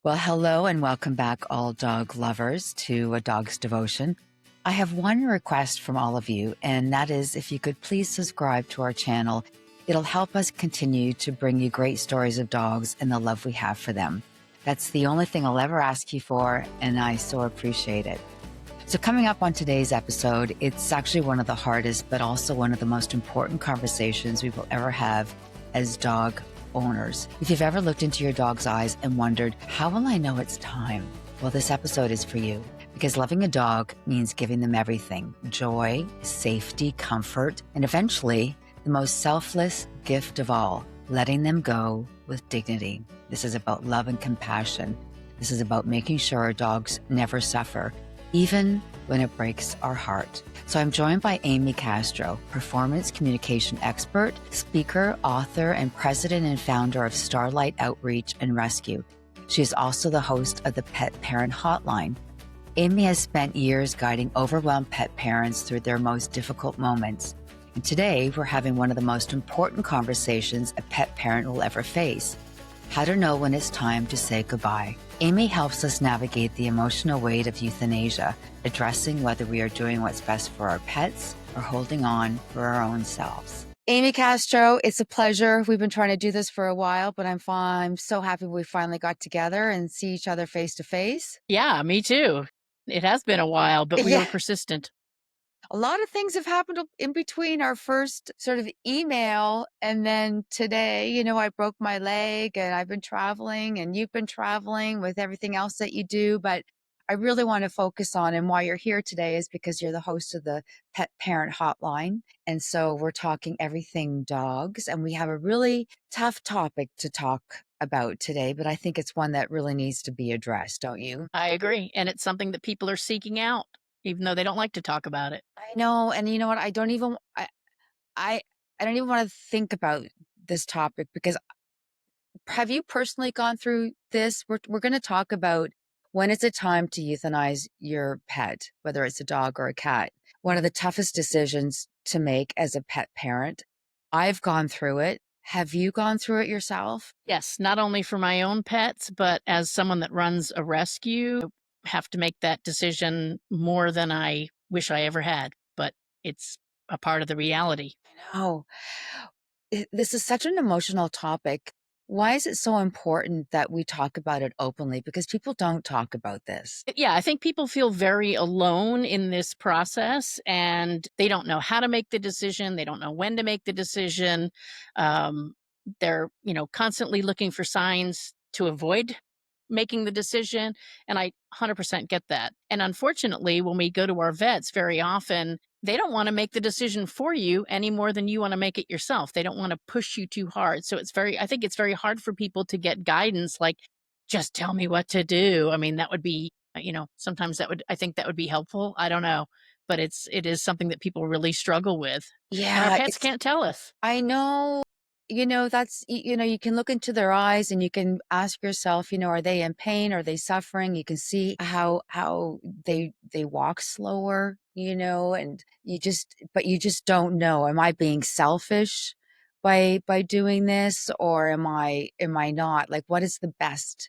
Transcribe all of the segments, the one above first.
Well, hello and welcome back, all dog lovers, to A Dog's Devotion. I have one request from all of you, and that is if you could please subscribe to our channel. It'll help us continue to bring you great stories of dogs and the love we have for them. That's the only thing I'll ever ask you for, and I so appreciate it. So coming up on today's episode, it's actually one of the hardest, but also one of the most important conversations we will ever have as dog owners. If you've ever looked into your dog's eyes and wondered, how will I know it's time? Well, this episode is for you, because loving a dog means giving them everything: joy, safety, comfort, and eventually the most selfless gift of all, letting them go with dignity. This is about love and compassion. This is about making sure our dogs never suffer, even when it breaks our heart. So I'm joined by Amy Castro, performance communication expert, speaker, author, and president and founder of Starlight Outreach and Rescue. She is also the host of the Pet Parent Hotline. Amy has spent years guiding overwhelmed pet parents through their most difficult moments. And today we're having one of the most important conversations a pet parent will ever face: how to know when it's time to say goodbye. Amy helps us navigate the emotional weight of euthanasia, addressing whether we are doing what's best for our pets or holding on for our own selves. Amy Castro, it's a pleasure. We've been trying to do this for a while, but I'm so happy we finally got together and see each other face to face. Yeah, me too. It has been a while, but we were Yeah. persistent. A lot of things have happened in between our first sort of email and then today. I broke my leg and I've been traveling and you've been traveling with everything else that you do. But I really want to focus on, and why you're here today is because you're the host of the Pet Parent Hotline. And so we're talking everything dogs, and we have a really tough topic to talk about today, but I think it's one that really needs to be addressed, don't you? I agree. And it's something that people are seeking out, even though they don't like to talk about it. I know. And you know what? I I don't even want to think about this topic, because have you personally gone through this? We're going to talk about when it's a time to euthanize your pet, whether it's a dog or a cat. One of the toughest decisions to make as a pet parent. I've gone through it. Have you gone through it yourself? Yes, not only for my own pets, but as someone that runs a rescue, have to make that decision more than I wish I ever had. But it's a part of the reality. No. This is such an emotional topic. Why is it so important that we talk about it openly? Because people don't talk about this. Yeah, I think people feel very alone in this process and they don't know how to make the decision. They don't know when to make the decision. Um, they're, constantly looking for signs to avoid making the decision. And I 100% get that. And unfortunately, when we go to our vets, very often they don't want to make the decision for you any more than you want to make it yourself. They don't want to push you too hard. So I think it's very hard for people to get guidance like, just tell me what to do. I mean, that would be, sometimes I think that would be helpful. I don't know, but it is something that people really struggle with. And our Yeah, pets it's can't tell us. I know, you can look into their eyes and you can ask yourself, are they in pain? Are they suffering? You can see how they walk slower, and but you just don't know. Am I being selfish by doing this, or am I not? Like, what's the best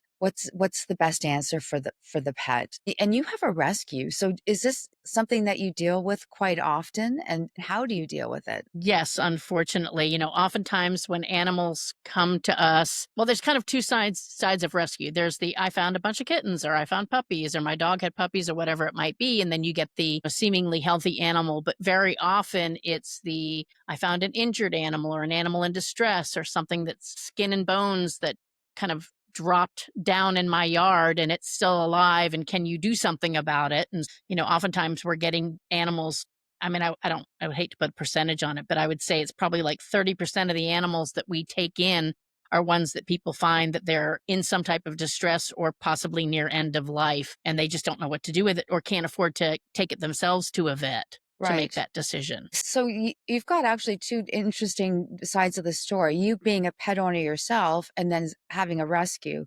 answer for the pet? And you have a rescue. So is this something that you deal with quite often, and how do you deal with it? Yes, unfortunately, oftentimes when animals come to us, well, there's kind of two sides of rescue. There's the I found a bunch of kittens, or I found puppies, or my dog had puppies, or whatever it might be, and then you get the seemingly healthy animal. But very often it's the I found an injured animal, or an animal in distress, or something that's skin and bones that kind of dropped down in my yard and it's still alive, and can you do something about it? And oftentimes we're getting animals. I mean, I would hate to put a percentage on it, but I would say it's probably like 30% of the animals that we take in are ones that people find that they're in some type of distress or possibly near end of life, and they just don't know what to do with it or can't afford to take it themselves to a vet to make Right. that decision. So you've got actually two interesting sides of the story. You being a pet owner yourself, and then having a rescue.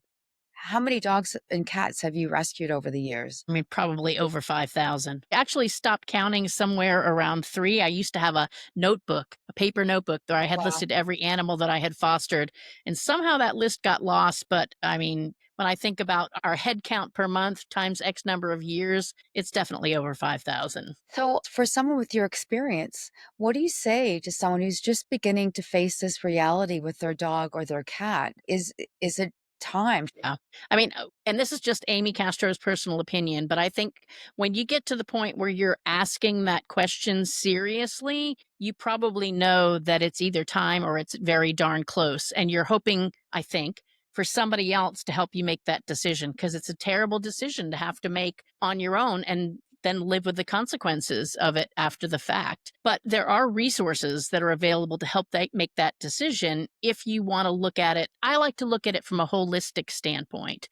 How many dogs and cats have you rescued over the years? I mean, probably over 5,000. I actually stopped counting somewhere around 3. I used to have a notebook, a paper notebook, where I had Wow. listed every animal that I had fostered, and somehow that list got lost, but, I mean, when I think about our head count per month times X number of years, it's definitely over 5,000. So, for someone with your experience, what do you say to someone who's just beginning to face this reality with their dog or their cat? Is it time? Yeah. I mean, and this is just Amy Castro's personal opinion, but I think when you get to the point where you're asking that question seriously, you probably know that it's either time or it's very darn close. And you're hoping, I think, for somebody else to help you make that decision because it's a terrible decision to have to make on your own and then live with the consequences of it after the fact. But there are resources that are available to help make that decision if you want to look at it. I like to look at it from a holistic standpoint.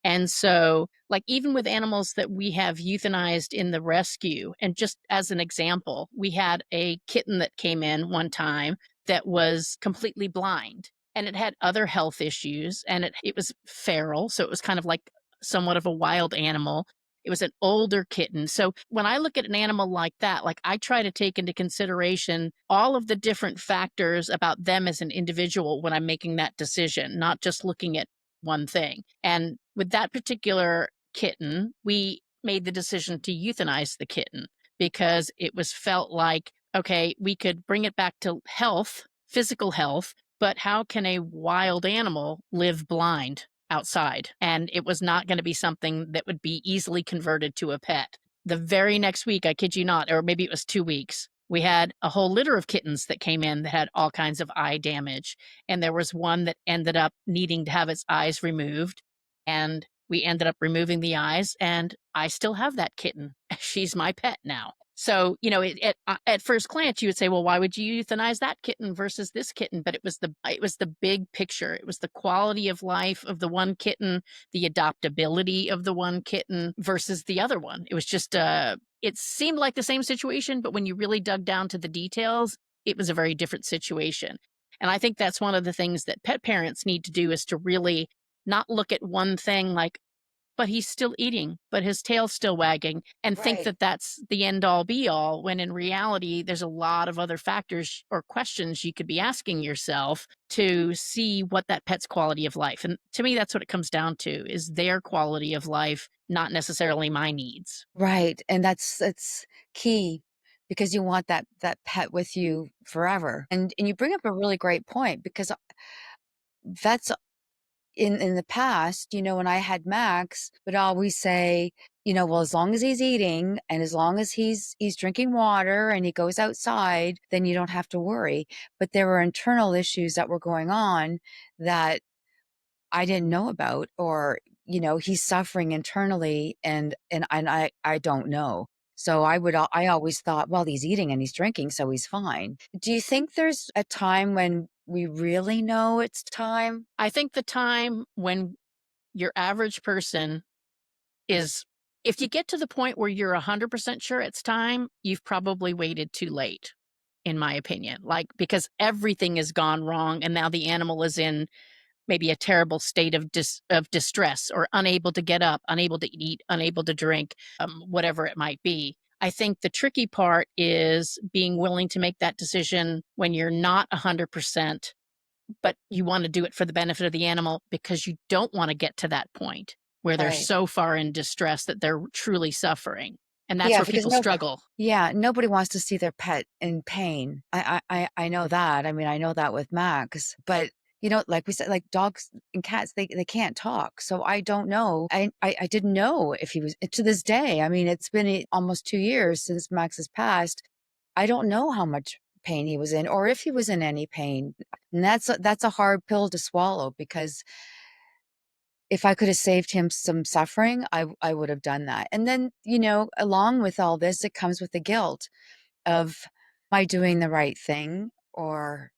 And so, like, even with animals that we have euthanized in the rescue, and just as an example, we had a kitten that came in one time that was completely blind and it had other health issues and it was feral. So it was kind of like somewhat of a wild animal. It was an older kitten. So when I look at an animal like that, like I try to take into consideration all of the different factors about them as an individual when I'm making that decision, not just looking at one thing. And with that particular kitten, we made the decision to euthanize the kitten because it was felt like, okay, we could bring it back to health, physical health, but how can a wild animal live blind outside? And it was not going to be something that would be easily converted to a pet. The very next week, I kid you not, or maybe it was 2 weeks, we had a whole litter of kittens that came in that had all kinds of eye damage. And there was one that ended up needing to have its eyes removed. And we ended up removing the eyes, and I still have that kitten. She's my pet now. So, at first glance, you would say, well, why would you euthanize that kitten versus this kitten? But it was the big picture. It was the quality of life of the one kitten, the adoptability of the one kitten versus the other one. It was just, it seemed like the same situation, but when you really dug down to the details, it was a very different situation. And I think that's one of the things that pet parents need to do is to really not look at one thing like, but he's still eating, but his tail's still wagging, and think Right. that that's the end all be all, when in reality, there's a lot of other factors or questions you could be asking yourself to see what that pet's quality of life. And to me, that's what it comes down to is their quality of life, not necessarily my needs. Right, and that's key because you want that pet with you forever. And you bring up a really great point because that's in the past, when I had Max, would always say, well, as long as he's eating and as long as he's drinking water and he goes outside, then you don't have to worry. But there were internal issues that were going on that I didn't know about, or he's suffering internally, and I don't know. So I always thought, well, he's eating and he's drinking, so he's fine. Do you think there's a time when we really know it's time? I think the time when your average person is, if you get to the point where you're 100% sure it's time, you've probably waited too late, in my opinion. Like, because everything has gone wrong and now the animal is in maybe a terrible state of distress or unable to get up, unable to eat, unable to drink, whatever it might be. I think the tricky part is being willing to make that decision when you're not 100%, but you want to do it for the benefit of the animal because you don't want to get to that point where they're Right. so far in distress that they're truly suffering. And that's Yeah, where because people no struggle. yeah, nobody wants to see their pet in pain. I know that. I mean, I know that with Max, but, like we said, like dogs and cats, they can't talk, so I don't know. I didn't know if he was to this day, I mean, it's been almost 2 years since Max has passed. I don't know how much pain he was in or if he was in any pain, and that's a hard pill to swallow because if I could have saved him some suffering, I would have done that. And then, along with all this, it comes with the guilt of, am I doing the right thing? Or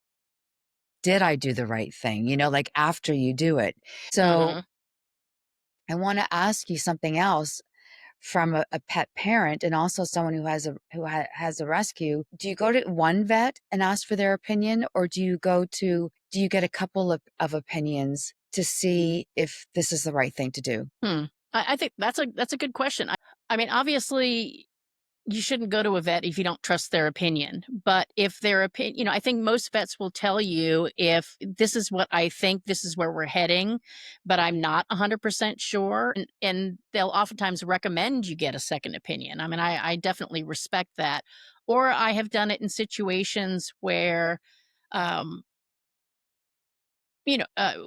did I do the right thing? Like after you do it. So Hmm. I want to ask you something else from a pet parent and also someone who has a rescue. Do you go to one vet and ask for their opinion, or do you get a couple of opinions to see if this is the right thing to do? Hmm. I think that's a good question. I mean, obviously, you shouldn't go to a vet if you don't trust their opinion. But if their opinion, I think most vets will tell you if this is what I think, this is where we're heading, but I'm not 100% sure. And they'll oftentimes recommend you get a second opinion. I mean, I definitely respect that. Or I have done it in situations where, um,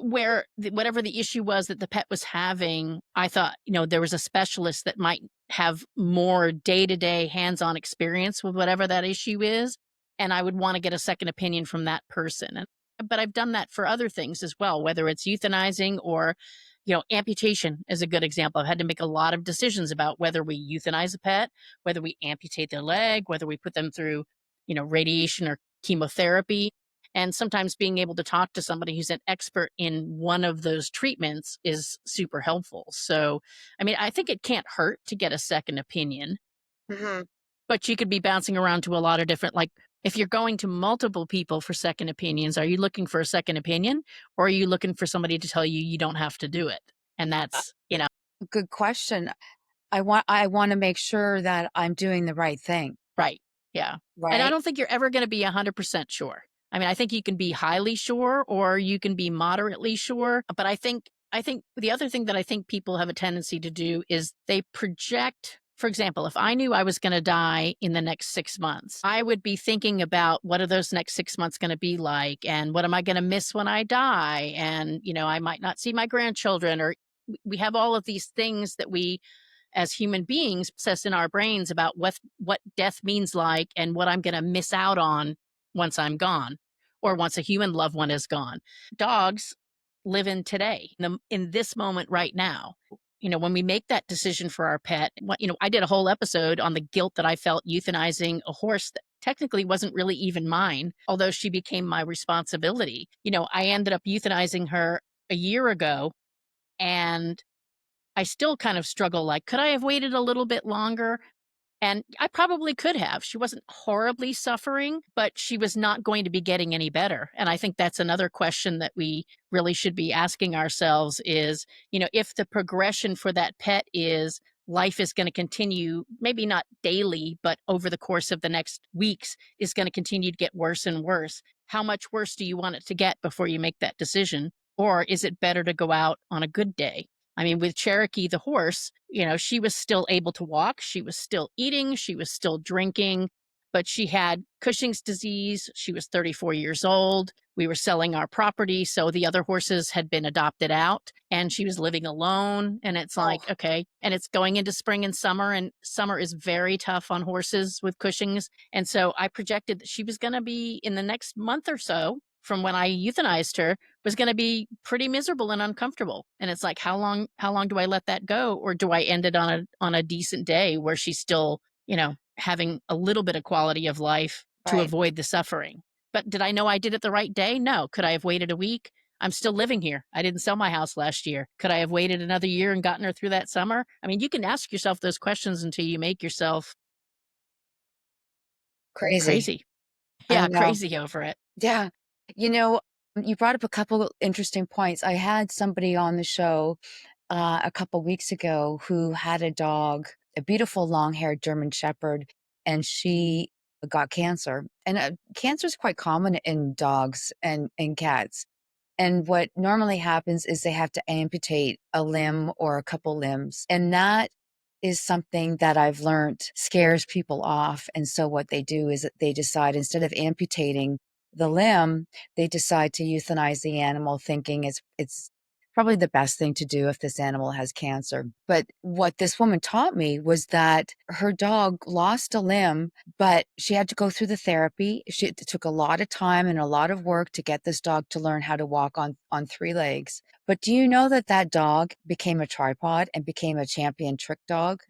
where whatever the issue was that the pet was having, I thought, there was a specialist that might have more day to day hands on experience with whatever that issue is. And I would want to get a second opinion from that person. But I've done that for other things as well, whether it's euthanizing or, amputation is a good example. I've had to make a lot of decisions about whether we euthanize a pet, whether we amputate their leg, whether we put them through, radiation or chemotherapy, and sometimes being able to talk to somebody who's an expert in one of those treatments is super helpful. So, I mean, I think it can't hurt to get a second opinion, Hmm. but you could be bouncing around to a lot of different, like, if you're going to multiple people for second opinions, are you looking for a second opinion, or are you looking for somebody to tell you you don't have to do it? And that's, Good question. I want to make sure that I'm doing the right thing, right. Yeah. And I right? don't think you're ever going to be 100% sure. I mean, I think you can be highly sure or you can be moderately sure, but I think the other thing that I think people have a tendency to do is they project. For example, if I knew I was going to die in the next 6 months, I would be thinking about what are those next 6 months going to be like, and what am I going to miss when I die, and I might not see my grandchildren, or we have all of these things that we as human beings process in our brains about what death means like and what I'm going to miss out on once I'm gone, or once a human loved one is gone. Dogs live in today, in this moment right now. When we make that decision for our pet, I did a whole episode on the guilt that I felt euthanizing a horse that technically wasn't really even mine, although she became my responsibility. I ended up euthanizing her a year ago, and I still kind of struggle, like, could I have waited a little bit longer? And I probably could have. She wasn't horribly suffering, but she was not going to be getting any better. And I think that's another question that we really should be asking ourselves is, if the progression for that pet is life is going to continue, maybe not daily, but over the course of the next weeks is going to continue to get worse and worse. How much worse do you want it to get before you make that decision? Or is it better to go out on a good day? I mean, with Cherokee, the horse, she was still able to walk. She was still eating. She was still drinking, but she had Cushing's disease. She was 34 years old. We were selling our property. So the other horses had been adopted out, and she was living alone. And it's Oh, like, okay. And it's going into spring and summer is very tough on horses with Cushing's. And so I projected that she was going to be, in the next month or so from when I euthanized her, was going to be pretty miserable and uncomfortable. And it's like, how long do I let that go? Or do I end it on a decent day where she's still, having a little bit of quality of life to right. avoid the suffering? But did I know I did it the right day? No. Could I have waited a week? I'm still living here. I didn't sell my house last year. Could I have waited another year and gotten her through that summer? I mean, you can ask yourself those questions until you make yourself Crazy. crazy. I Yeah, know. crazy over it. Yeah. You know, you brought up a couple interesting points. I had somebody on the show a couple weeks ago who had a dog, a beautiful long-haired German Shepherd, and she got cancer. And cancer is quite common in dogs and cats. And what normally happens is they have to amputate a limb or a couple limbs. And that is something that I've learned scares people off. And so what they do is that they decide, instead of amputating the limb, they decide to euthanize the animal, thinking it's probably the best thing to do if this animal has cancer. But what this woman taught me was that her dog lost a limb, but she had to go through the therapy. It took a lot of time and a lot of work to get this dog to learn how to walk on three legs. But do you know that that dog became a tripod and became a champion trick dog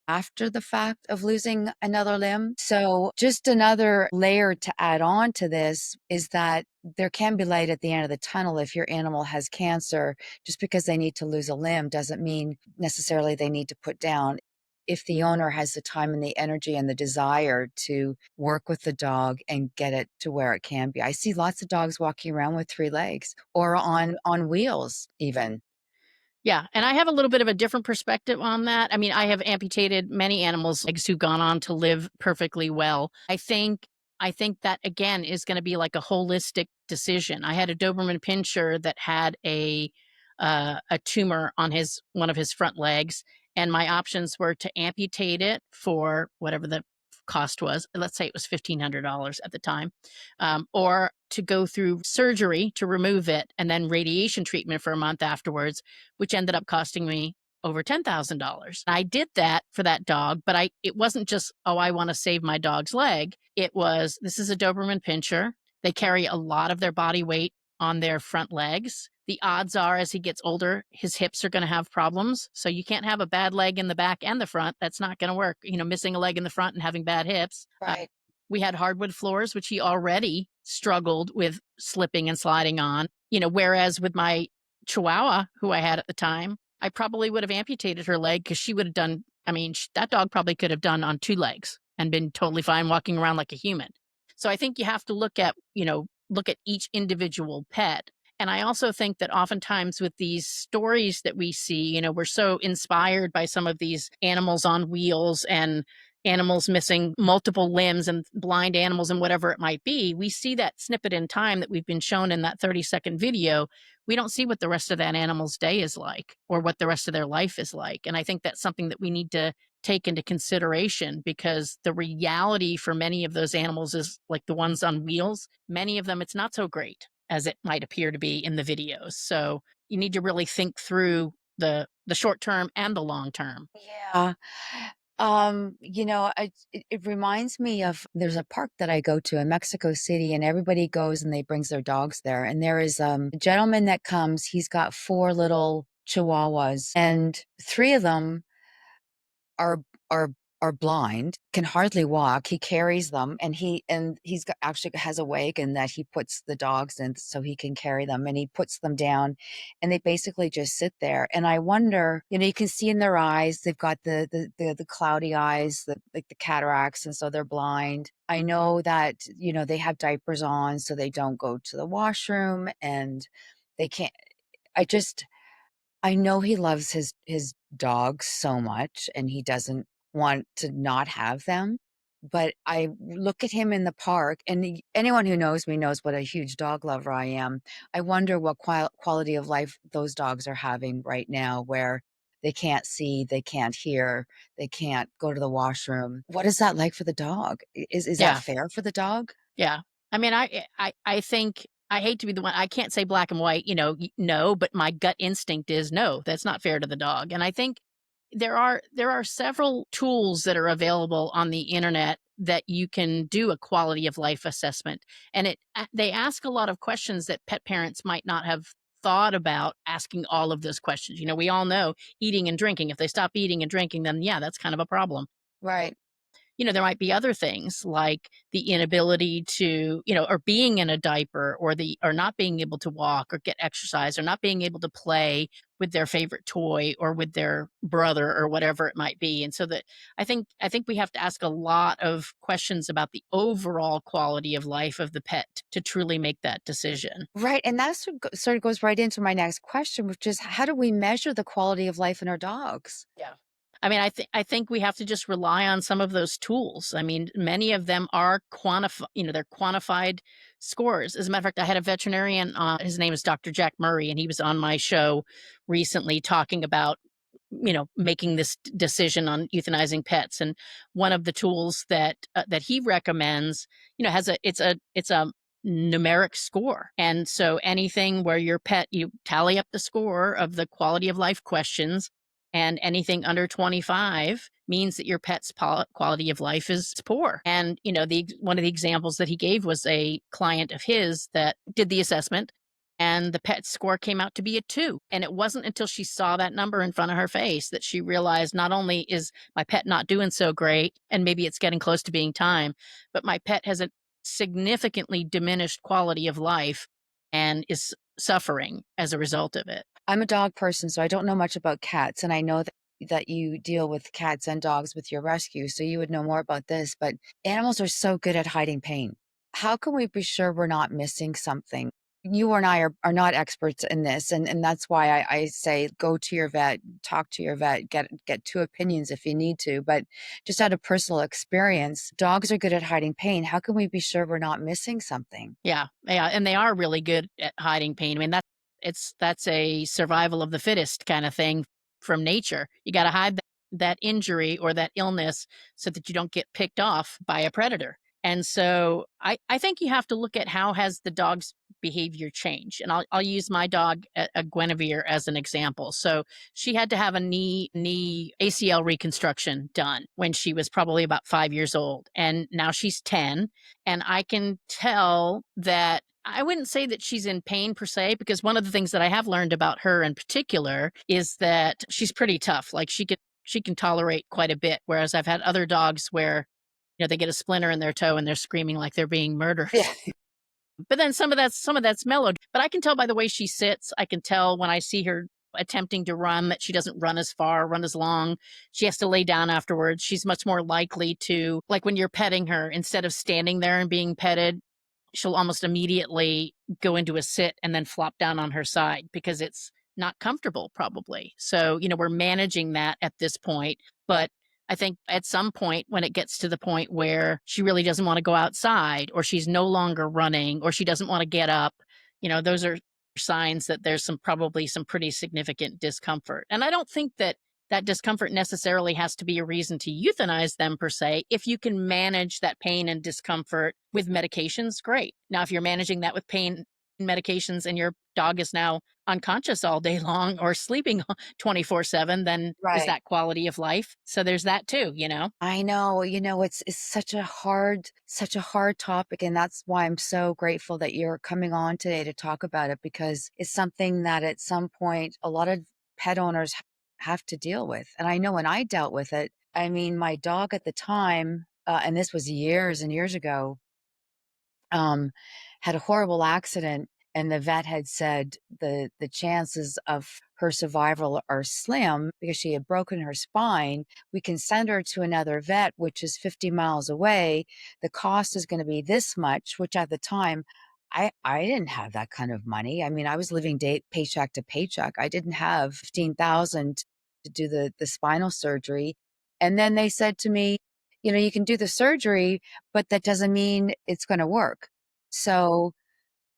after the fact of losing another limb? So, just another layer to add on to this is that there can be light at the end of the tunnel if your animal has cancer. Just because they need to lose a limb doesn't mean necessarily they need to put down. if the owner has the time and the energy and the desire to work with the dog and get it to where it can be. I see lots of dogs walking around with 3 legs or on wheels even. Yeah, and I have a little bit of a different perspective on that. I mean, I have amputated many animals' legs who've gone on to live perfectly well. I think that again is going to be like a holistic decision. I had a Doberman Pinscher that had a tumor on his one of his front legs, and my options were to amputate it for whatever the cost was. Let's say it was $1,500 at the time, or to go through surgery to remove it and then radiation treatment for a month afterwards, which ended up costing me over $10,000. I did that for that dog, but it wasn't just, oh, I want to save my dog's leg. It was, this is a Doberman Pinscher. They carry a lot of their body weight on their front legs. The odds are as he gets older, his hips are going to have problems. So you can't have a bad leg in the back and the front. That's not going to work. Missing a leg in the front and having bad hips. Right. We had hardwood floors, which he already struggled with slipping and sliding on. Whereas with my Chihuahua, who I had at the time, I probably would have amputated her leg because she would have done, I mean, that dog probably could have done on 2 legs and been totally fine walking around like a human. So I think you have to look at each individual pet. And I also think that oftentimes with these stories that we see, we're so inspired by some of these animals on wheels and animals missing multiple limbs and blind animals and whatever it might be. We see that snippet in time that we've been shown in that 30-second video. We don't see what the rest of that animal's day is like or what the rest of their life is like. And I think that's something that we need to take into consideration because the reality for many of those animals is like the ones on wheels. Many of them, it's not so great as it might appear to be in the videos. So you need to really think through the short term and the long term. Yeah. It reminds me of there's a park that I go to in Mexico City, and everybody goes and they brings their dogs there. And there is a gentleman that comes, he's got 4 little chihuahuas, and 3 of them are are are blind, can hardly walk. He carries them, and he's got, actually has a wagon that he puts the dogs in so he can carry them, and he puts them down, and they basically just sit there. And I wonder, you can see in their eyes they've got the cloudy eyes, like the cataracts, and so they're blind. I know that they have diapers on so they don't go to the washroom, and they can't. I just I know he loves his dogs so much, and he doesn't want to not have them, but I look at him in the park, and anyone who knows me knows what a huge dog lover I am. I wonder what quality of life those dogs are having right now, where they can't see, they can't hear, they can't go to the washroom. What is that like for the dog? Is that Yeah. fair for the dog? Yeah. I mean, I think I hate to be the one. I can't say black and white, no, but my gut instinct is no, that's not fair to the dog. And I think there are several tools that are available on the internet that you can do a quality of life assessment. And they ask a lot of questions that pet parents might not have thought about asking all of those questions. We all know eating and drinking. If they stop eating and drinking, then yeah, that's kind of a problem. Right. There might be other things like the inability to, or being in a diaper or not being able to walk or get exercise or not being able to play with their favorite toy or with their brother or whatever it might be. And so that I think we have to ask a lot of questions about the overall quality of life of the pet to truly make that decision. Right, and that sort of goes right into my next question, which is how do we measure the quality of life in our dogs? Yeah. I mean, I think we have to just rely on some of those tools. I mean, many of them are they're quantified scores. As a matter of fact, I had a veterinarian, his name is Dr. Jack Murray, and he was on my show recently talking about, making this decision on euthanizing pets. And one of the tools that he recommends, has it's a numeric score. And so anything where your pet, you tally up the score of the quality of life questions, and anything under 25 means that your pet's quality of life is poor. And the one of the examples that he gave was a client of his that did the assessment, and the pet score came out to be a 2. And it wasn't until she saw that number in front of her face that she realized not only is my pet not doing so great and maybe it's getting close to being time, but my pet has a significantly diminished quality of life and is suffering as a result of it. I'm a dog person, so I don't know much about cats, and I know that that you deal with cats and dogs with your rescue, so you would know more about this, but animals are so good at hiding pain. How can we be sure we're not missing something? You and I are not experts in this, and that's why I say go to your vet, talk to your vet, get 2 opinions if you need to, but just out of personal experience, dogs are good at hiding pain. How can we be sure we're not missing something? Yeah, yeah, and they are really good at hiding pain. I mean, that's a survival of the fittest kind of thing from nature. You gotta hide that injury or that illness so that you don't get picked off by a predator. And so I think you have to look at how has the dog's behavior changed. And I'll use my dog, a Guinevere, as an example. So she had to have a knee ACL reconstruction done when she was probably about 5 years old, and now she's 10, and I can tell that I wouldn't say that she's in pain per se, because one of the things that I have learned about her in particular is that she's pretty tough. Like she can tolerate quite a bit. Whereas I've had other dogs where, they get a splinter in their toe and they're screaming like they're being murdered. Yeah. But then some of that's mellowed. But I can tell by the way she sits. I can tell when I see her attempting to run that she doesn't run as far, run as long. She has to lay down afterwards. She's much more likely to, like when you're petting her, instead of standing there and being petted, she'll almost immediately go into a sit and then flop down on her side because it's not comfortable, probably. So, we're managing that at this point. But I think at some point, when it gets to the point where she really doesn't want to go outside, or she's no longer running, or she doesn't want to get up, those are signs that there's probably some pretty significant discomfort. And I don't think that discomfort necessarily has to be a reason to euthanize them per se. If you can manage that pain and discomfort with medications, great. Now, if you're managing that with pain medications and your dog is now unconscious all day long or sleeping 24/7, then is Right. that quality of life? So there's that too. I know, it's such a hard topic, and that's why I'm so grateful that you're coming on today to talk about it because it's something that at some point a lot of pet owners have to deal with. And I know when I dealt with it, I mean, my dog at the time, and this was years and years ago, um, had a horrible accident, and the vet had said the chances of her survival are slim because she had broken her spine. We can send her to another vet, which is 50 miles away. The cost is going to be this much, which at the time, I didn't have that kind of money. I mean, I was living day paycheck to paycheck. I didn't have 15,000 to do the spinal surgery. And then they said to me, you can do the surgery, but that doesn't mean it's gonna work. So,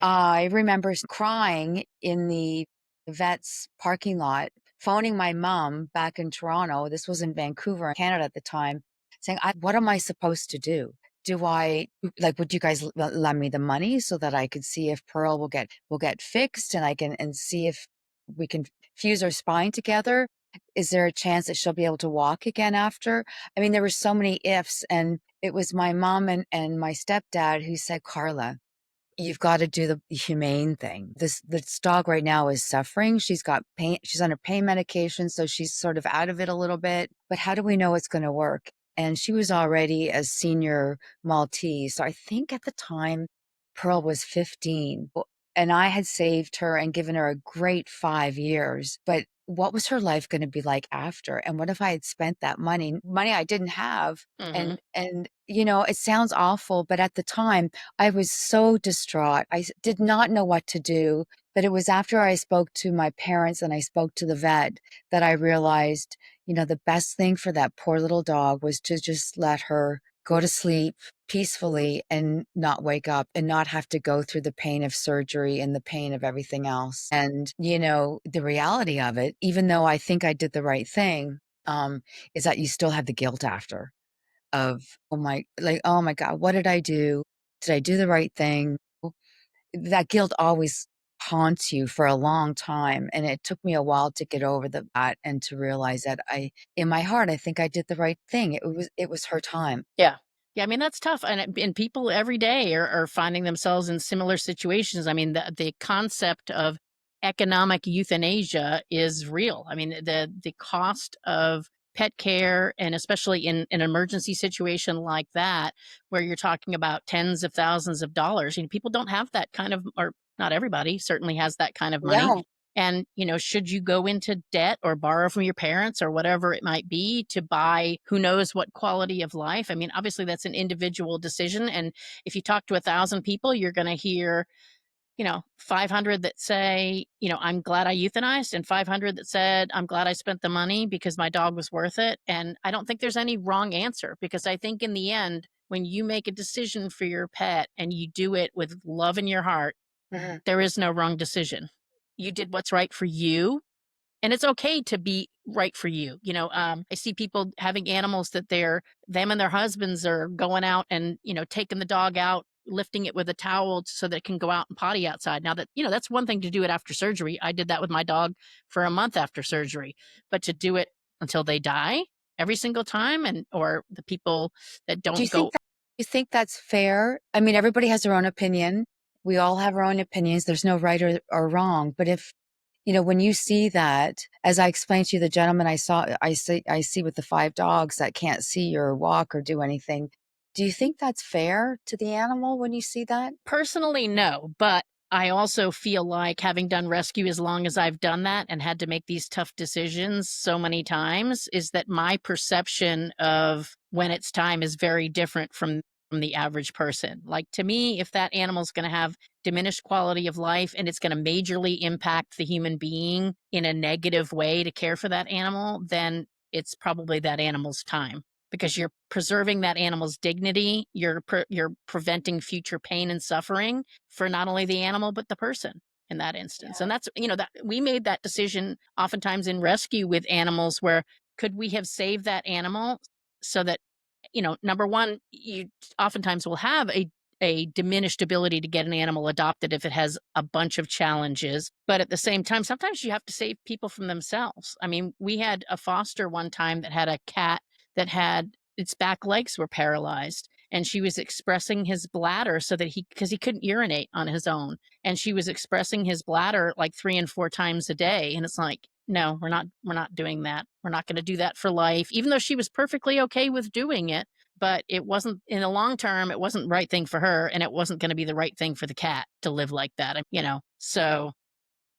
I remember crying in the vet's parking lot, phoning my mom back in Toronto. This was in Vancouver, Canada at the time, saying, What am I supposed to do? Do I like, would you guys lend me the money so that I could see if Pearl will get fixed and I can and see if we can fuse her spine together? Is there a chance that she'll be able to walk again after? I mean, there were so many ifs, and it was my mom and my stepdad who said, Carla, you've gotta do the humane thing. This dog right now is suffering. She's got pain. She's under pain medication, so she's sort of out of it a little bit, but how do we know it's gonna work? And she was already a senior Maltese, so I think at the time, Pearl was 15, and I had saved her and given her a great 5 years, but what was her life gonna be like after? And what if I had spent that money I didn't have, Hmm. and it sounds awful, but at the time, I was so distraught. Did not know what to do, but it was after I spoke to my parents and I spoke to the vet that I realized, the best thing for that poor little dog was to just let her go to sleep peacefully and not wake up and not have to go through the pain of surgery and the pain of everything else. And, the reality of it, even though I think I did the right thing, is that you still have the guilt after of, "Oh my god, what did I do? Did I do the right thing?" That guilt always haunts you for a long time, and it took me a while to get over that and to realize that in my heart, I think I did the right thing. It was her time. Yeah. Yeah, I mean, that's tough, and people every day are finding themselves in similar situations. I mean, the concept of economic euthanasia is real. I mean, the cost of pet care, and especially in an emergency situation like that, where you're talking about tens of thousands of dollars, people don't have that kind of, or not everybody certainly has that kind of money. No. And, should you go into debt or borrow from your parents or whatever it might be to buy who knows what quality of life? I mean, obviously that's an individual decision. And if you talk to 1,000 people, you're going to hear 500 that say, I'm glad I euthanized, and 500 that said, I'm glad I spent the money because my dog was worth it. And I don't think there's any wrong answer, because I think in the end, when you make a decision for your pet and you do it with love in your heart, Mhm. there is no wrong decision. You did what's right for you, and it's okay to be right for you. I see people having animals that them and their husbands are going out and, taking the dog out, lifting it with a towel so that it can go out and potty outside. Now that's one thing to do it after surgery. I did that with my dog for a month after surgery, but to do it until they die every single time, or the people that Do don't you think go. that you think that's fair? I mean, everybody has their own opinion. We all have our own opinions. There's no right or wrong. But if, when you see that, as I explained to you, the gentleman I see with the 5 dogs that can't see or walk or do anything. Do you think that's fair to the animal when you see that? Personally, no, but I also feel like, having done rescue as long as I've done that and had to make these tough decisions so many times, is that my perception of when it's time is very different from the average person. Like, to me, if that animal's going to have diminished quality of life and it's going to majorly impact the human being in a negative way to care for that animal, then it's probably that animal's time, because you're preserving that animal's dignity. You're preventing future pain and suffering for not only the animal but the person in that instance. Yeah. And that's, that we made that decision oftentimes in rescue with animals, where could we have saved that animal so that, number one, you oftentimes will have a diminished ability to get an animal adopted if it has a bunch of challenges. But at the same time, sometimes you have to save people from themselves. I mean, we had a foster one time that had a cat that had its back legs were paralyzed, and she was expressing his bladder so that because he couldn't urinate on his own, and she was expressing his bladder like 3 and 4 times a day. And it's like, no, we're not doing that. We're not going to do that for life, even though she was perfectly okay with doing it. But it wasn't, in the long term, it wasn't the right thing for her, and it wasn't going to be the right thing for the cat to live like that. So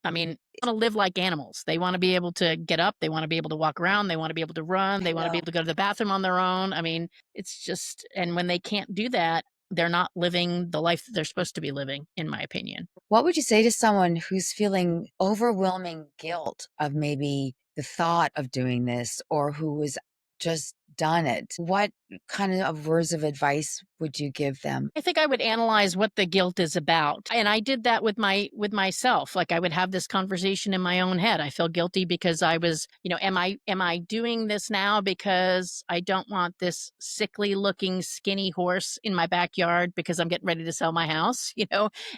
I mean, they wanna live like animals. They wanna be able to get up, they wanna be able to walk around, they wanna be able to run, I they wanna be know. able to go to the bathroom on their own. I mean, it's just, and when they can't do that, they're not living the life that they're supposed to be living, in my opinion. What would you say to someone who's feeling overwhelming guilt of maybe the thought of doing this or who has just done it? What kind of words of advice would you give them? I think I would analyze what the guilt is about. And I did that with myself. Like, I would have this conversation in my own head. I feel guilty because I was, am I doing this now because I don't want this sickly looking skinny horse in my backyard because I'm getting ready to sell my house,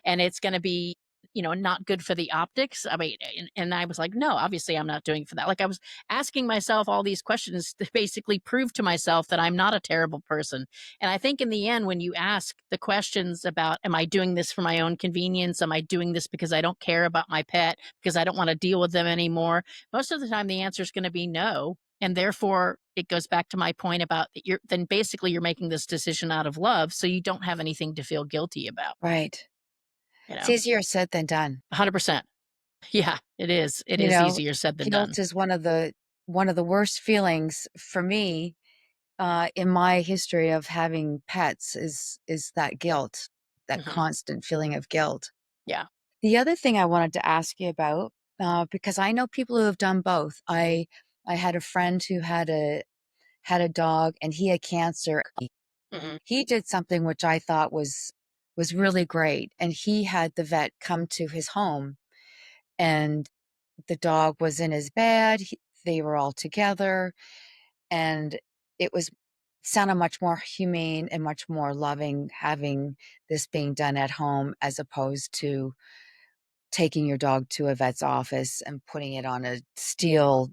and it's going to be, not good for the optics. I mean, and I was like, no, obviously I'm not doing it for that. Like, I was asking myself all these questions to basically prove to myself that I'm not a terrible person. And I think in the end, when you ask the questions about, am I doing this for my own convenience? Am I doing this because I don't care about my pet, because I don't want to deal with them anymore? Most of the time, the answer is going to be no. And therefore, it goes back to my point about that then basically you're making this decision out of love. So you don't have anything to feel guilty about, Right. you It's know, easier said than done. 100%. Yeah, it is. It You is know, easier said than done. guilt is one of the worst feelings for me in my history of having pets is that guilt, that Hmm. constant feeling of guilt. Yeah. The other thing I wanted to ask you about, because I know people who have done both. I had a friend who had a dog and he had cancer. Hmm. He did something which I thought was really great, and he had the vet come to his home, and the dog was in his bed. They were all together, and it was sounded much more humane and much more loving having this being done at home as opposed to taking your dog to a vet's office and putting it on a steel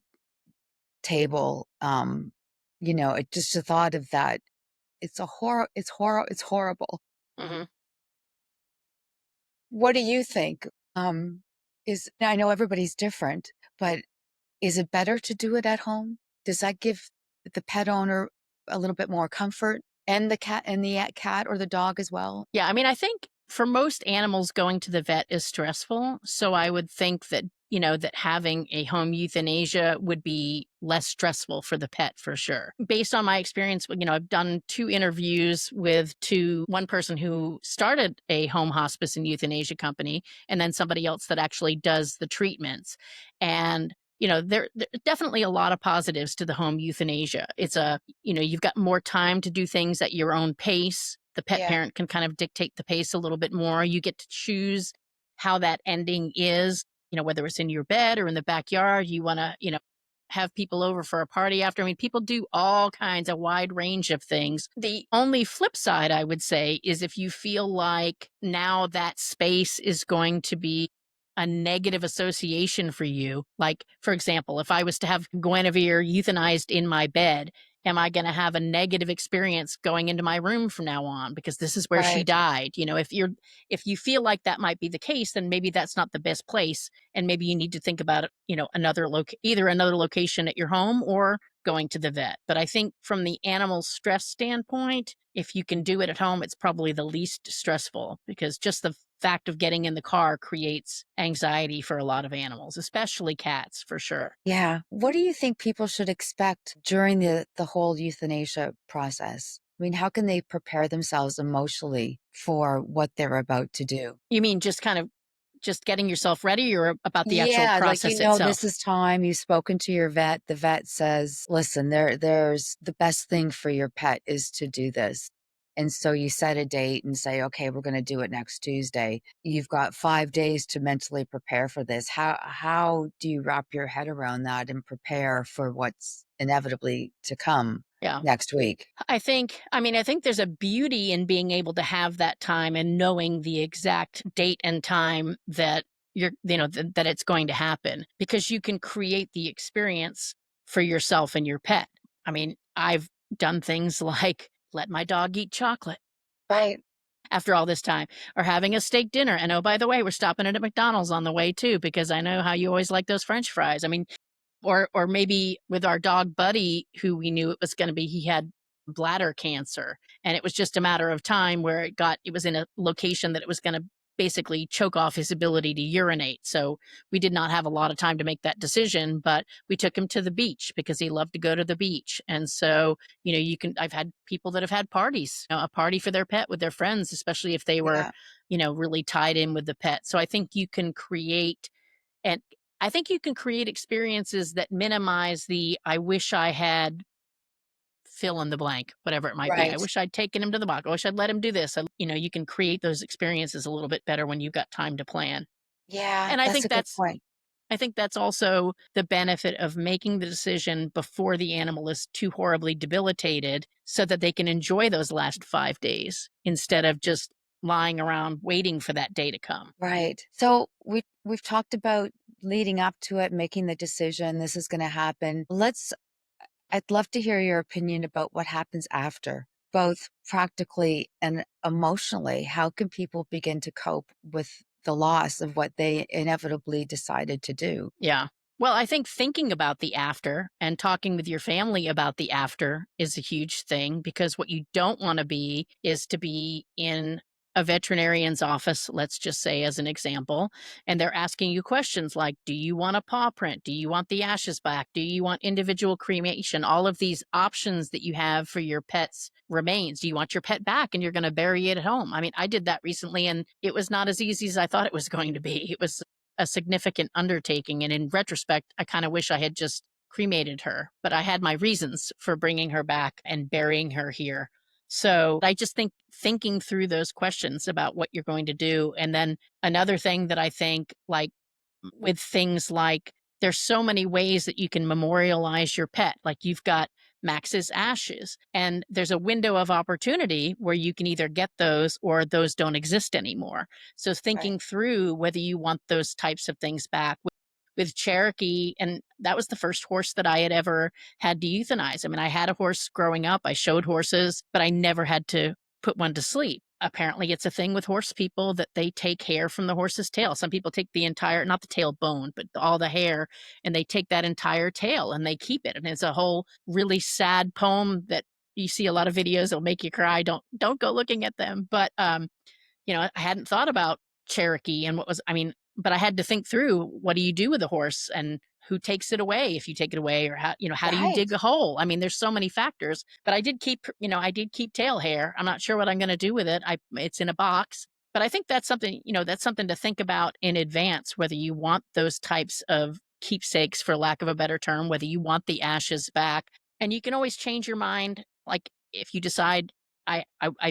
table. It just the thought of that, it's horrible. Hmm. What do you think? Is I know everybody's different, but is it better to do it at home? Does that give the pet owner a little bit more comfort and the cat or the dog as well? Yeah, I mean, I think For most animals, going to the vet is stressful. So I would think that, that having a home euthanasia would be less stressful for the pet for sure. Based on my experience, I've done 2 interviews with one person who started a home hospice and euthanasia company, and then somebody else that actually does the treatments. And there are definitely a lot of positives to the home euthanasia. You've got more time to do things at your own pace. The pet Yeah. parent can kind of dictate the pace a little bit more. You get to choose how that ending is, whether it's in your bed or in the backyard. You want to, have people over for a party after. I mean, people do all kinds of wide range of things. The only flip side, I would say, is if you feel like now that space is going to be a negative association for you. Like, for example, if I was to have Guinevere euthanized in my bed, am I going to have a negative experience going into my room from now on because this is where she Right. died? If you feel like that might be the case, then maybe that's not the best place, and maybe you need to think about it, either another location at your home or going to the vet. But I think from the animal stress standpoint, if you can do it at home, it's probably the least stressful because just the fact of getting in the car creates anxiety for a lot of animals, especially cats for sure. Yeah. What do you think people should expect during the whole euthanasia process? I mean, how can they prepare themselves emotionally for what they're about to do? You mean just kind of just getting yourself ready or about the actual Yeah, like, process this itself? is time, you've spoken to your vet, the vet says, "Listen, there's the best thing for your pet is to do this." And so you set a date and say, "Okay, we're gonna do it next Tuesday." You've got 5 days to mentally prepare for this. How do you wrap your head around that and prepare for what's inevitably to come Yeah. next week? I think there's a beauty in being able to have that time and knowing the exact date and time that that it's going to happen because you can create the experience for yourself and your pet. I mean, I've done things like let my dog eat chocolate Right. after all this time or having a steak dinner. And oh, by the way, we're stopping at McDonald's on the way too because I know how you always like those French fries. I mean, or maybe with our dog Buddy, who we knew it was gonna be he had bladder cancer, and it was just a matter of time where it was in a location that it was gonna basically choke off his ability to urinate, so we did not have a lot of time to make that decision, but we took him to the beach because he loved to go to the beach, and so, I've had people that have had parties, a party for their pet with their friends, especially if they were, Yeah. really tied in with the pet, so and I think you can create experiences that minimize the "I wish I had" fill in the blank, whatever it might be. I Right. wish I'd taken him to the box. I wish I'd let him do this. You can create those experiences a little bit better when you've got time to plan. Yeah, And that's a good point. I think that's also the benefit of making the decision before the animal is too horribly debilitated so that they can enjoy those last 5 days instead of just lying around waiting for that day to come. Right. So we've talked about leading up to it, making the decision, this is going to happen. I'd love to hear your opinion about what happens after, both practically and emotionally. How can people begin to cope with the loss of what they inevitably decided to do? Yeah. Well, I think thinking about the after and talking with your family about the after is a huge thing because what you don't want to be is to be in a veterinarian's office, let's just say as an example, and they're asking you questions like, do you want a paw print? Do you want the ashes back? Do you want individual cremation? All of these options that you have for your pet's remains. Do you want your pet back and you're going to bury it at home? I mean, I did that recently and it was not as easy as I thought it was going to be. It was a significant undertaking. And in retrospect, I kind of wish I had just cremated her, but I had my reasons for bringing her back and burying her here. So I just think thinking through those questions about what you're going to do. And then another thing that I think, like with things like there's so many ways that you can memorialize your pet. Like you've got Max's ashes, and there's a window of opportunity where you can either get those or those don't exist anymore. So Right. thinking through whether you want those types of things back. With Cherokee, and that was the first horse that I had ever had to euthanize. I mean, I had a horse growing up. I showed horses, but I never had to put one to sleep. Apparently, it's a thing with horse people that they take hair from the horse's tail. Some people take the entire, not the tail bone, but all the hair, and they take that entire tail and they keep it. And it's a whole really sad poem that you see a lot of videos that'll make you cry. Don't go looking at them. But I hadn't thought about Cherokee and but I had to think through, what do you do with a horse and who takes it away if you take it away, or how do you Right. dig a hole? I mean, there's so many factors, but I did keep tail hair. I'm not sure what I'm going to do with it. It's in a box, but I think that's something to think about in advance, whether you want those types of keepsakes, for lack of a better term, whether you want the ashes back. And you can always change your mind. Like, if you decide, I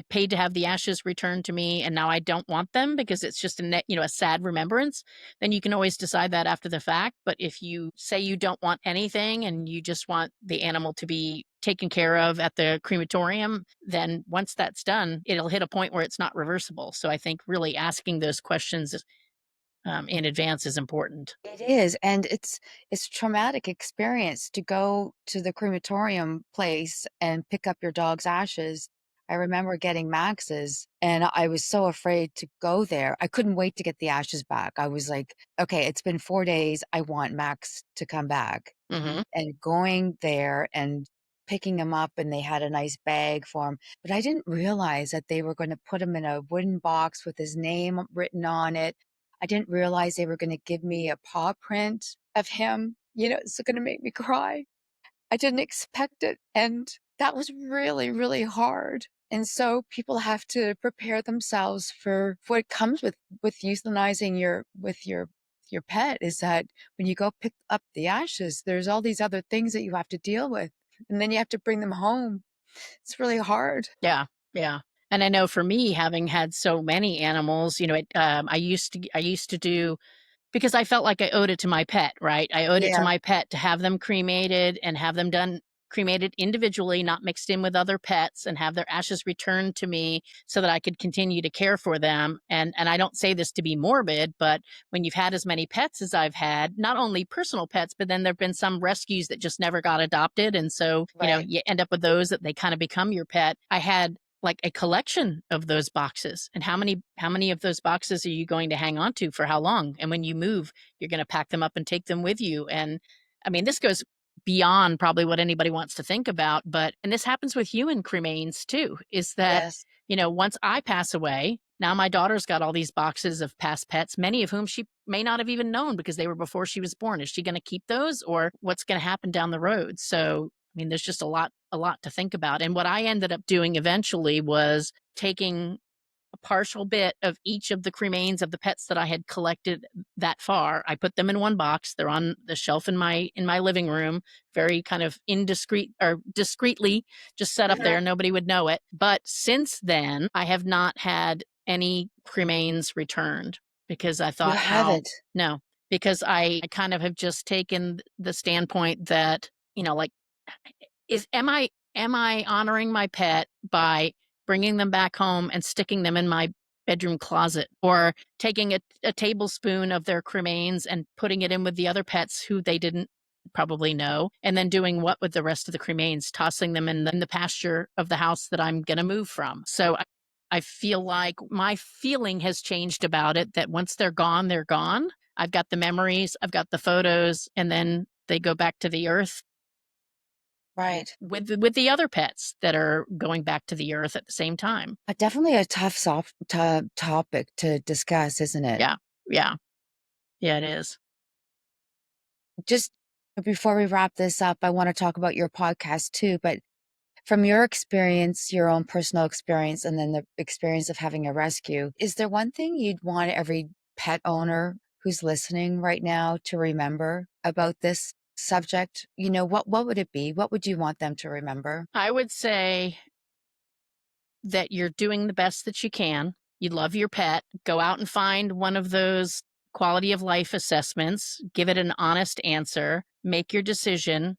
paid to have the ashes returned to me, and now I don't want them because it's just a sad remembrance, then you can always decide that after the fact. But if you say you don't want anything and you just want the animal to be taken care of at the crematorium, then once that's done, it'll hit a point where it's not reversible. So I think really asking those questions in advance is important. It is, and it's a traumatic experience to go to the crematorium place and pick up your dog's ashes. I remember getting Max's, and I was so afraid to go there. I couldn't wait to get the ashes back. I was like, "Okay, it's been 4 days. I want Max to come back." Hmm. And going there and picking him up, and they had a nice bag for him, but I didn't realize that they were gonna put him in a wooden box with his name written on it. I didn't realize they were gonna give me a paw print of him, it's gonna make me cry. I didn't expect it, and that was really, really hard. And so people have to prepare themselves for what comes with euthanizing your pet, is that when you go pick up the ashes, there's all these other things that you have to deal with, and then you have to bring them home. It's really hard. Yeah, yeah. And I know for me, having had so many animals, I used to do, because I felt like I owed it to my pet, right? I owed it to Yeah, my pet to have them cremated and have them done cremated individually, not mixed in with other pets, and have their ashes returned to me so that I could continue to care for them. And I don't say this to be morbid, but when you've had as many pets as I've had, not only personal pets, but then there've been some rescues that just never got adopted. And so, right. you end up with those that they kind of become your pet. I had like a collection of those boxes, and how many of those boxes are you going to hang on to for how long? And when you move, you're going to pack them up and take them with you. And I mean, this goes beyond probably what anybody wants to think about, but and this happens with human cremains too, is that Yes. once I pass away, now my daughter's got all these boxes of past pets, many of whom she may not have even known because they were before she was born. Is she going to keep those, or what's going to happen down the road? So I mean, there's just a lot to think about. And what I ended up doing eventually was taking a partial bit of each of the cremains of the pets that I had collected that far. I put them in one box. They're on the shelf in my living room, very kind of indiscreet or discreetly just set up Mhm. there. Nobody would know it. But since then, I have not had any cremains returned because I You thought how haven't. no, because I kind of have just taken the standpoint that, like, is am I honoring my pet by bringing them back home and sticking them in my bedroom closet, or taking a tablespoon of their cremains and putting it in with the other pets who they didn't probably know, and then doing what with the rest of the cremains, tossing them in the pasture of the house that I'm going to move from. So I feel like my feeling has changed about it, that once they're gone, they're gone. I've got the memories, I've got the photos, and then they go back to the earth Right. with the other pets that are going back to the earth at the same time. Definitely a tough topic to discuss, isn't it? Yeah. Yeah. Yeah, it is. Just before we wrap this up, I want to talk about your podcast too, but from your experience, your own personal experience, and then the experience of having a rescue, is there one thing you'd want every pet owner who's listening right now to remember about this subject? What would it be? What would you want them to remember? I would say that you're doing the best that you can. You love your pet. Go out and find one of those quality of life assessments, give it an honest answer, make your decision,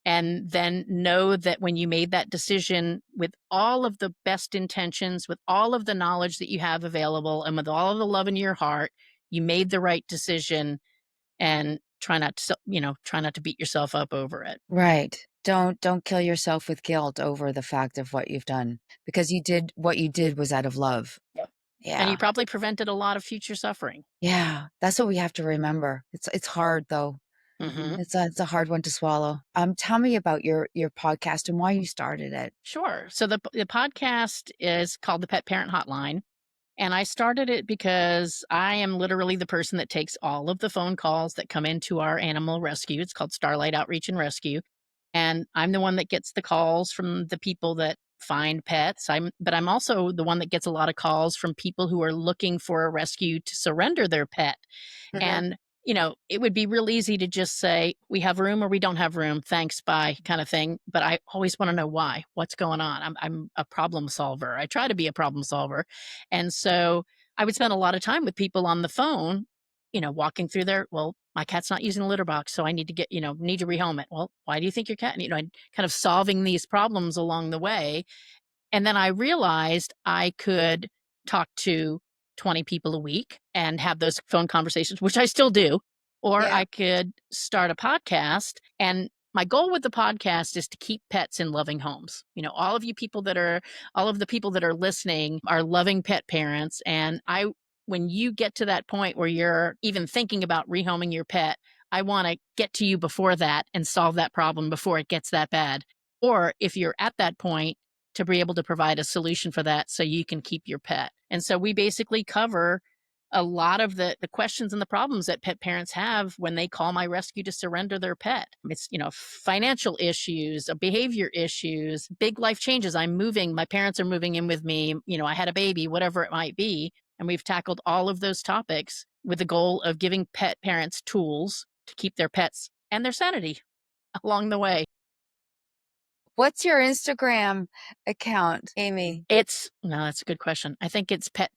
and then know that when you made that decision with all of the best intentions, with all of the knowledge that you have available, and with all of the love in your heart, you made the right decision. And try not to beat yourself up over it. Right. Don't kill yourself with guilt over the fact of what you've done, because what you did was out of love. Yep. And you Yeah. probably prevented a lot of future suffering. Yeah. That's what we have to remember. It's hard though. Hmm. It's a hard one to swallow. Tell me about your podcast and why you started it. Sure. So the podcast is called the Pet Parent Hotline. And I started it because I am literally the person that takes all of the phone calls that come into our animal rescue. It's called Starlight Outreach and Rescue. And I'm the one that gets the calls from the people that find pets. But I'm also the one that gets a lot of calls from people who are looking for a rescue to surrender their pet. Hmm. And, it would be real easy to just say, we have room or we don't have room. Thanks, bye, kind of thing. But I always want to know why. What's going on? I'm a problem solver. I try to be a problem solver. And so I would spend a lot of time with people on the phone, walking through their, well, my cat's not using the litter box, so I need to need to rehome it. Well, why do you think your cat, and kind of solving these problems along the way. And then I realized I could talk to 20 people a week and have those phone conversations, which I still do, or Yeah. I could start a podcast. And my goal with the podcast is to keep pets in loving homes. All of you people all of the people that are listening are loving pet parents. And when you get to that point where you're even thinking about rehoming your pet, I want to get to you before that and solve that problem before it gets that bad. Or if you're at that point, to be able to provide a solution for that so you can keep your pet. And so we basically cover a lot of the questions and the problems that pet parents have when they call my rescue to surrender their pet. It's, financial issues, behavior issues, big life changes. I'm moving, my parents are moving in with me, I had a baby, whatever it might be. And we've tackled all of those topics with the goal of giving pet parents tools to keep their pets and their sanity along the way. What's your Instagram account, Amy? No, that's a good question. I think it's pet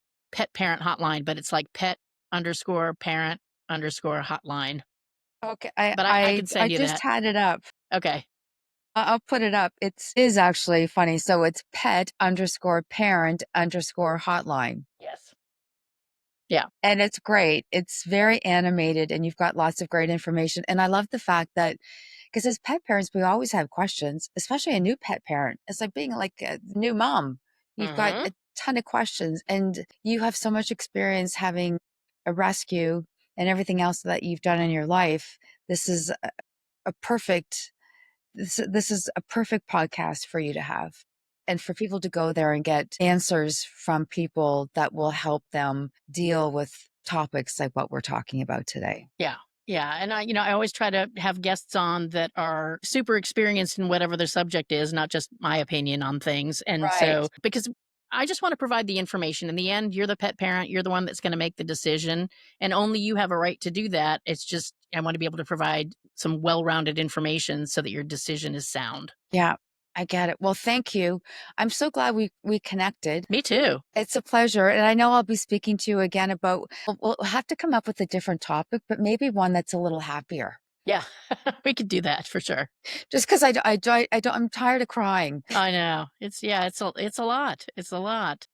parent hotline, but it's like pet_parent_hotline. Okay, But I I could I send you just that. had it up. Okay. I'll put it up. It is actually funny. So it's pet_parent_hotline. Yes. Yeah. And it's great. It's very animated and you've got lots of great information. And I love the fact that, because as pet parents, we always have questions, especially a new pet parent. It's like being like a new mom. You've got Mhm. a ton of questions and you have so much experience having a rescue and everything else that you've done in your life. This is a perfect this is a perfect podcast for you to have and for people to go there and get answers from people that will help them deal with topics like what we're talking about today. Yeah. Yeah, and I always try to have guests on that are super experienced in whatever their subject is, not just my opinion on things. And Right. so, because I just want to provide the information. In the end, you're the pet parent, you're the one that's going to make the decision, and only you have a right to do that. It's just I want to be able to provide some well-rounded information so that your decision is sound. Yeah, I get it. Well, thank you. I'm so glad we connected. Me too. It's a pleasure. And I know I'll be speaking to you again about, we'll have to come up with a different topic, but maybe one that's a little happier. Yeah, we could do that for sure. Just because I'm tired of crying. I know. It's a lot. It's a lot.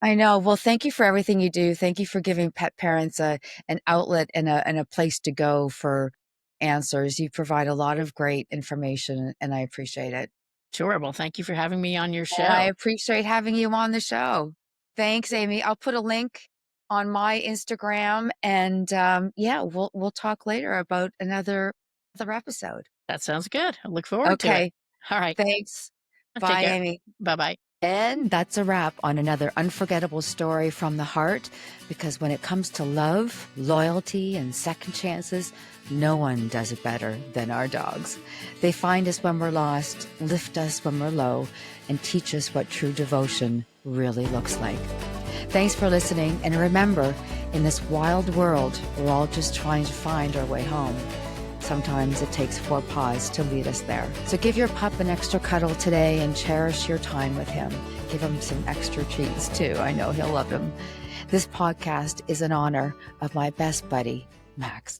I know. Well, thank you for everything you do. Thank you for giving pet parents an outlet and a place to go for answers. You provide a lot of great information and I appreciate it. Sure. Well, thank you for having me on your And I show. appreciate having you on the show. Thanks, Amy. I'll put a link on my Instagram and yeah, we'll talk later about another episode. That sounds good. I look forward to it. Okay. All right. Thanks. Take Bye, care. Amy. Bye-bye. And that's a wrap on another unforgettable story from the heart. Because when it comes to love, loyalty, and second chances, no one does it better than our dogs. They find us when we're lost, lift us when we're low, and teach us what true devotion really looks like. Thanks for listening. And remember, in this wild world, we're all just trying to find our way home. Sometimes it takes 4 paws to lead us there. So give your pup an extra cuddle today and cherish your time with him. Give him some extra treats too. I know he'll love them. This podcast is in honor of my best buddy, Max.